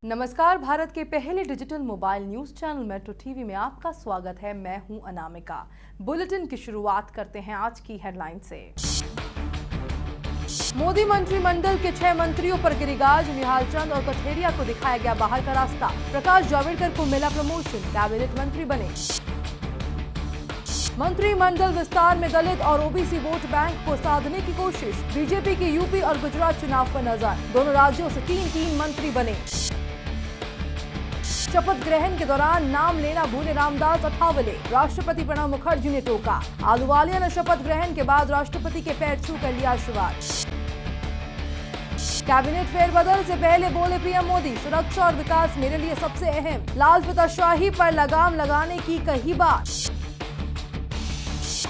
नमस्कार, भारत के पहले digital mobile news channel metro TV में आपका स्वागत है। मैं हूं अनामिका। बुलेटिन की शुरुआत करते हैं आज की हेडलाइन से। मोदी मंत्रिमंडल के 6 मंत्रियों पर गिरिराज, निहाल चंद और कठेरिया को दिखाया गया बाहर का रास्ता। प्रकाश जावड़ेकर को मिला प्रमोशन, कैबिनेट मंत्री बने। मंत्रिमंडल विस्तार में दलित और ओबीसी वोट बैंक को साधने की कोशिश। बीजेपी की यूपी और गुजरात चुनाव पर नजर, दोनों राज्यों से 3-3 मंत्री बने। शपथ ग्रहण के दौरान नाम लेना भूले रामदास अठावले, राष्ट्रपति प्रणब मुखर्जी ने टोका। आलूवालिया ने शपथ ग्रहण के बाद राष्ट्रपति के पैर छू कर लिया आशीर्वाद। कैबिनेट फेरबदल से पहले बोले पीएम मोदी, सुरक्षा और विकास मेरे लिए सबसे अहम। लाल फीताशाही पर लगाम लगाने की कही बात।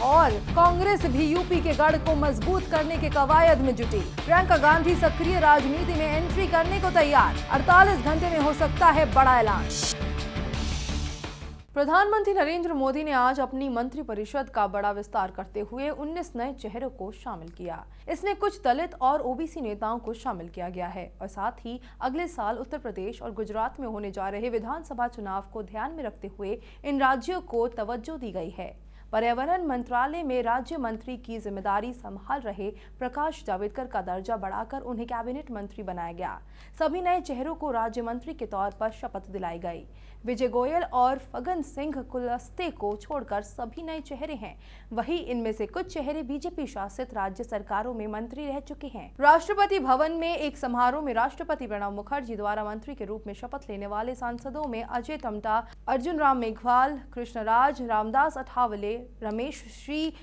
और कांग्रेस भी यूपी के गढ़ को मजबूत करने के कवायद में जुटी। प्रियंका गांधी सक्रिय राजनीति में एंट्री करने को तैयार, 48 घंटे में हो सकता है बड़ा ऐलान। प्रधानमंत्री नरेंद्र मोदी ने आज अपनी मंत्रिपरिषद का बड़ा विस्तार करते हुए 19 नए चेहरों को शामिल किया। इसमें कुछ दलित और ओबीसी नेताओं को शामिल किया गया है और साथ ही अगले साल उत्तर प्रदेश और गुजरात में होने जा रहे विधानसभा चुनाव को ध्यान में रखते हुए इन राज्यों को तवज्जो दी गई है। पर्यावरण मंत्रालय में राज्य मंत्री की जिम्मेदारी संभाल रहे प्रकाश जावड़ेकर का दर्जा बढ़ाकर उन्हें कैबिनेट मंत्री बनाया गया। सभी नए चेहरों को राज्य मंत्री के तौर पर शपथ दिलाई गई। विजय गोयल और फग्गन सिंह कुलस्ते को छोड़कर सभी नए चेहरे हैं। वहीं इनमें से कुछ चेहरे बीजेपी शासित राज्य सरकारों में मंत्री रह चुके हैं। राष्ट्रपति भवन में एक समारोह में राष्ट्रपति प्रणब मुखर्जी द्वारा मंत्री के रूप में शपथ लेने वाले सांसदों में अजय टम्टा, अर्जुन राम मेघवाल, कृष्णराज, रामदास अठावले, रमेश श्री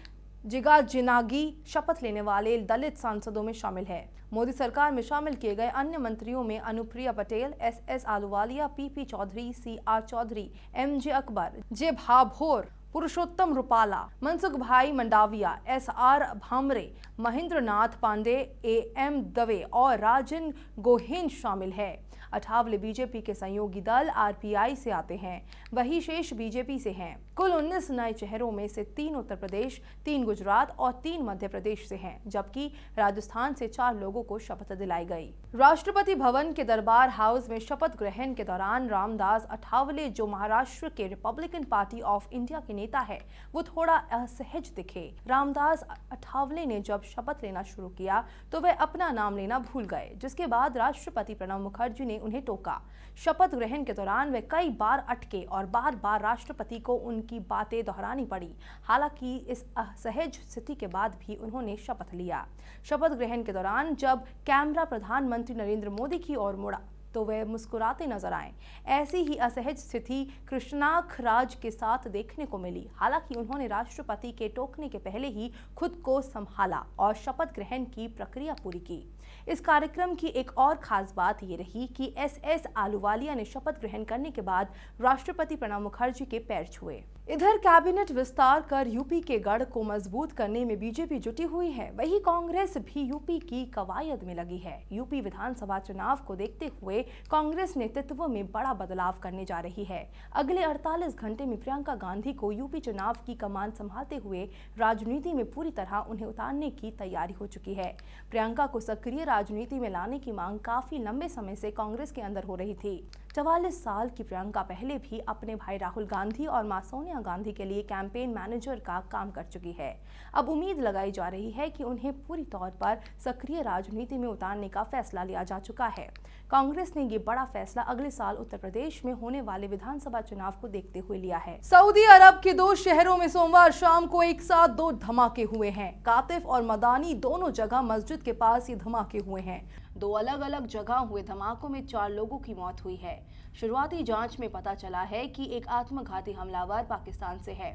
जिगाजिनागी शपथ लेने वाले दलित सांसदों में शामिल है। मोदी सरकार में शामिल किए गए अन्य मंत्रियों में Anupriya Patel, S Ahluwalia, P P Chaudhary, C R Chaudhary, M J Akbar, J Bhabhor, Purushottam Rupala, Mansukh bhai Mandaviya, S R Bhamre, Mahendra Nath Pandey, A M Dave और राजन गोहेन शामिल है। अठावले बीजेपी के सहयोगी दल आरपीआई से आते हैं, वही शेष बीजेपी से हैं। कुल 19 नए चेहरों में से 3 उत्तर प्रदेश, 3 गुजरात और 3 मध्य प्रदेश से हैं, जबकि राजस्थान से 4 लोगों को शपथ दिलाई गई। राष्ट्रपति भवन के दरबार हाउस में शपथ ग्रहण के दौरान रामदास अठावले, जो महाराष्ट्र के रिपब्लिकन पार्टी ऑफ इंडिया के नेता है, वो थोड़ा असहज दिखे। रामदास अठावले ने जब शपथ लेना शुरू किया तो वे अपना नाम लेना भूल गए, जिसके बाद राष्ट्रपति प्रणब मुखर्जी ने उन्हें टोका। शपथ ग्रहण के दौरान वे कई बार अटके और बार-बार राष्ट्रपति को उनकी बातें दोहरानी पड़ी। हालांकि इस असहज स्थिति के बाद भी उन्होंने शपथ लिया। शपथ ग्रहण के दौरान जब कैमरा प्रधानमंत्री नरेंद्र मोदी की ओर मुड़ा तो वे मुस्कुराते नजर आए। ऐसी ही असहज स्थिति कृष्णाख राज के साथ देखने को मिली। हालांकि उन्होंने राष्ट्रपति के टोकने के पहले ही खुद को संभाला और शपथ ग्रहण की प्रक्रिया पूरी की। इस कार्यक्रम की एक और खास बात ये रही कि एस आलूवालिया ने शपथ ग्रहण करने के बाद राष्ट्रपति प्रणब मुखर्जी के पैर छुए। इधर कैबिनेट विस्तार कर यूपी के गढ़ को मजबूत करने में बीजेपी जुटी हुई है, वहीं कांग्रेस भी यूपी की कवायद में लगी है। यूपी विधानसभा चुनाव को देखते हुए कांग्रेस नेतृत्व में बड़ा बदलाव करने जा रही है। अगले 48 घंटे में प्रियंका गांधी को यूपी चुनाव की कमान संभालते हुए राजनीति में पूरी तरह उन्हें उतारने की तैयारी हो चुकी है। प्रियंका को सक्रिय राजनीति में लाने की मांग काफी लंबे समय से कांग्रेस के अंदर हो रही थी। 44 साल की प्रियंका पहले भी अपने भाई राहुल गांधी और मां सोनिया गांधी के लिए कैंपेन मैनेजर का काम कर चुकी है। अब उम्मीद लगाई जा रही है कि उन्हें पूरी तौर पर सक्रिय राजनीति में उतारने का फैसला लिया जा चुका है। कांग्रेस ने ये बड़ा फैसला अगले साल उत्तर प्रदेश में होने वाले विधानसभा चुनाव को देखते हुए लिया है। सऊदी अरब के 2 शहरों में सोमवार शाम को एक साथ 2 धमाके हुए हैं। कातिफ और मदानी दोनों जगह मस्जिद के पास ये धमाके हुए हैं। 2 अलग-अलग जगह हुए धमाकों में 4 लोगों की मौत हुई है। शुरुआती जांच में पता चला है कि एक आत्मघाती हमलावर पाकिस्तान से है।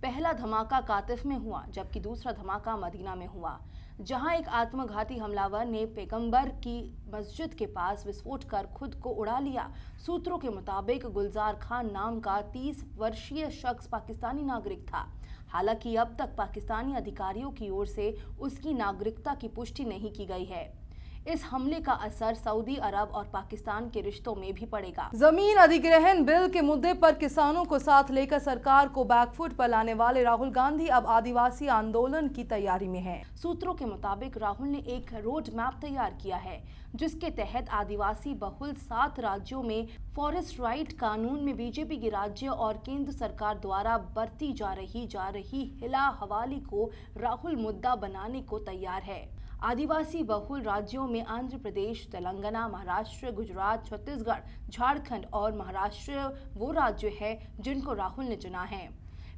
पहला धमाका कातिफ में हुआ, जबकि दूसरा धमाका मदीना में हुआ, जहां एक आत्मघाती हमलावर ने पैगंबर की मस्जिद के पास विस्फोट कर खुद को उड़ा लिया। सूत्रों के मुताबिक गुलजार खान नाम का 30 वर्षीय शख्स पाकिस्तानी नागरिक था। हालांकि अब तक पाकिस्तानी अधिकारियों की ओर से उसकी नागरिकता की पुष्टि नहीं की गई है। इस हमले का असर सऊदी अरब और पाकिस्तान के रिश्तों में भी पड़ेगा। जमीन अधिग्रहण बिल के मुद्दे पर किसानों को साथ लेकर सरकार को बैकफुट पर लाने वाले राहुल गांधी अब आदिवासी आंदोलन की तैयारी में हैं। सूत्रों के मुताबिक राहुल ने एक रोड मैप तैयार किया है, जिसके तहत आदिवासी बहुल 7 राज्यों में फॉरेस्ट राइट कानून में बीजेपी की राज्य और केंद्र सरकार द्वारा बरती जा रही हिला हवाली को राहुल मुद्दा बनाने को तैयार है। आदिवासी बहुल राज्यों में आंध्र प्रदेश, तेलंगाना, महाराष्ट्र, गुजरात, छत्तीसगढ़, झारखंड और महाराष्ट्र वो राज्य है जिनको राहुल ने चुना है।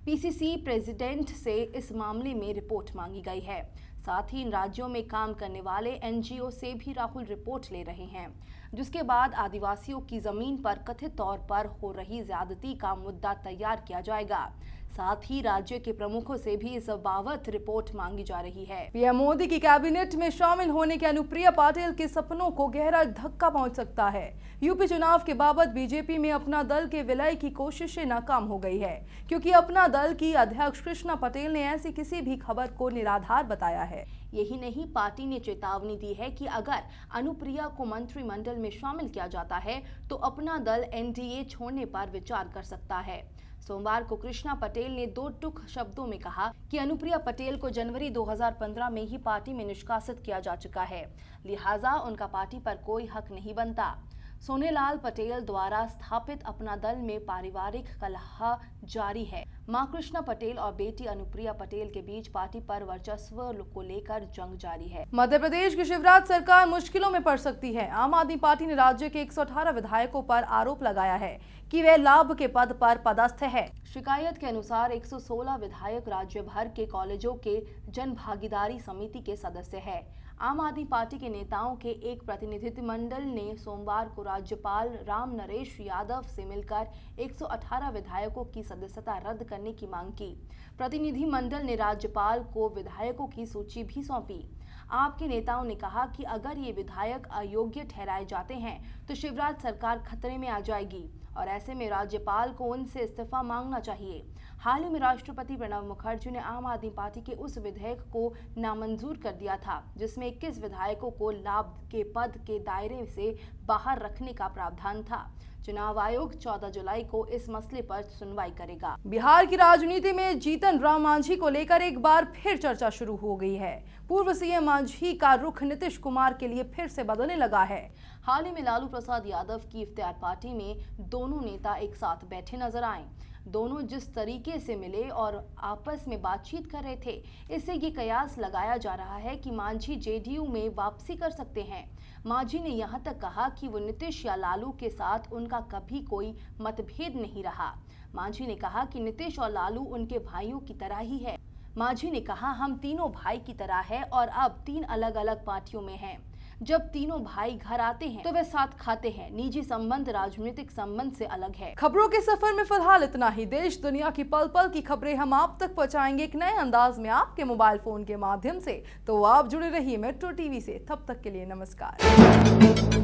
पीसीसी प्रेसिडेंट से इस मामले में रिपोर्ट मांगी गई है। साथ ही इन राज्यों में काम करने वाले एनजीओ से भी राहुल रिपोर्ट ले रहे हैं, जिसके बाद आदिवासियों की जमीन पर कथित तौर पर हो रही ज्यादती का मुद्दा तैयार किया जाएगा। साथ ही राज्य के प्रमुखों से भी इस बाबत रिपोर्ट मांगी जा रही है। पीएम मोदी की कैबिनेट में शामिल होने के अनुप्रिया पटेल के सपनों को गहरा धक्का पहुंच सकता है। यूपी चुनाव के बाबत बीजेपी में अपना दल के विलय की कोशिशें नाकाम हो गई है, क्योंकि अपना दल की अध्यक्ष कृष्णा पटेल ने ऐसी किसी भी खबर को निराधार बताया है। यही नहीं, पार्टी ने चेतावनी दी है कि अगर अनुप्रिया को मंत्रिमंडल में शामिल किया जाता है तो अपना दल एनडीए छोड़ने पर विचार कर सकता है। सोमवार को कृष्णा पटेल ने 2 टूक शब्दों में कहा कि अनुप्रिया पटेल को जनवरी 2015 में ही पार्टी में निष्कासित किया जा चुका है, लिहाजा उनका पार्टी पर कोई हक नहीं बनता। सोनेलाल पटेल द्वारा स्थापित अपना दल में पारिवारिक कलह जारी है। मां कृष्णा पटेल और बेटी अनुप्रिया पटेल के बीच पार्टी पर वर्चस्व को लेकर जंग जारी है। मध्य प्रदेश की शिवराज सरकार मुश्किलों में पड़ सकती है। आम आदमी पार्टी ने राज्य के 118 विधायकों पर आरोप लगाया है कि वे लाभ के पद पर पदस्थ है। शिकायत के अनुसार 116 विधायक राज्य भर के कॉलेजों के जन भागीदारी समिति के सदस्य है। आम आदमी पार्टी के नेताओं के एक प्रतिनिधिमंडल ने सोमवार को राज्यपाल राम नरेश यादव से मिलकर 118 विधायकों की सदस्यता रद्द करने की मांग की। प्रतिनिधिमंडल ने राज्यपाल को विधायकों की सूची भी सौंपी। आपके नेताओं ने कहा कि अगर ये विधायक अयोग्य ठहराए जाते हैं तो शिवराज सरकार खतरे में आ जाएगी और ऐसे में राज्यपाल को उनसे इस्तीफा मांगना चाहिए। हाल ही में राष्ट्रपति प्रणब मुखर्जी ने आम आदमी पार्टी के उस विधेयक को नामंजूर कर दिया था, जिसमें 21 विधायकों को लाभ के पद के दायरे से बाहर रखने का प्रावधान था। चुनाव आयोग 14 जुलाई को इस मसले पर सुनवाई करेगा। बिहार की राजनीति में जीतन राम मांझी को लेकर एक बार फिर चर्चा शुरू हो गई है। पूर्व सीएम मांझी का रुख नीतीश कुमार के लिए फिर से बदलने लगा है। हाल ही में लालू प्रसाद यादव की इफ्तियार पार्टी में दोनों नेता एक साथ बैठे नजर आए। दोनों जिस तरीके से मिले और आपस में बातचीत कर रहे थे, इससे ये कयास लगाया जा रहा है कि मांझी जेडीयू में वापसी कर सकते हैं। मांझी ने यहां तक कहा कि वो नीतीश या लालू के साथ उनका कभी कोई मतभेद नहीं रहा। मांझी ने कहा कि नीतीश और लालू उनके भाइयों की तरह ही है। मांझी ने कहा, हम तीनों भाई की तरह है और अब 3 अलग अलग पार्टियों में हैं। जब तीनों भाई घर आते हैं तो वे साथ खाते हैं। निजी संबंध राजनीतिक संबंध से अलग है। खबरों के सफर में फिलहाल इतना ही। देश दुनिया की पल पल की खबरें हम आप तक पहुंचाएंगे एक नए अंदाज में आपके मोबाइल फोन के माध्यम से। तो आप जुड़े रहिए मेट्रो टीवी से। तब तक के लिए नमस्कार।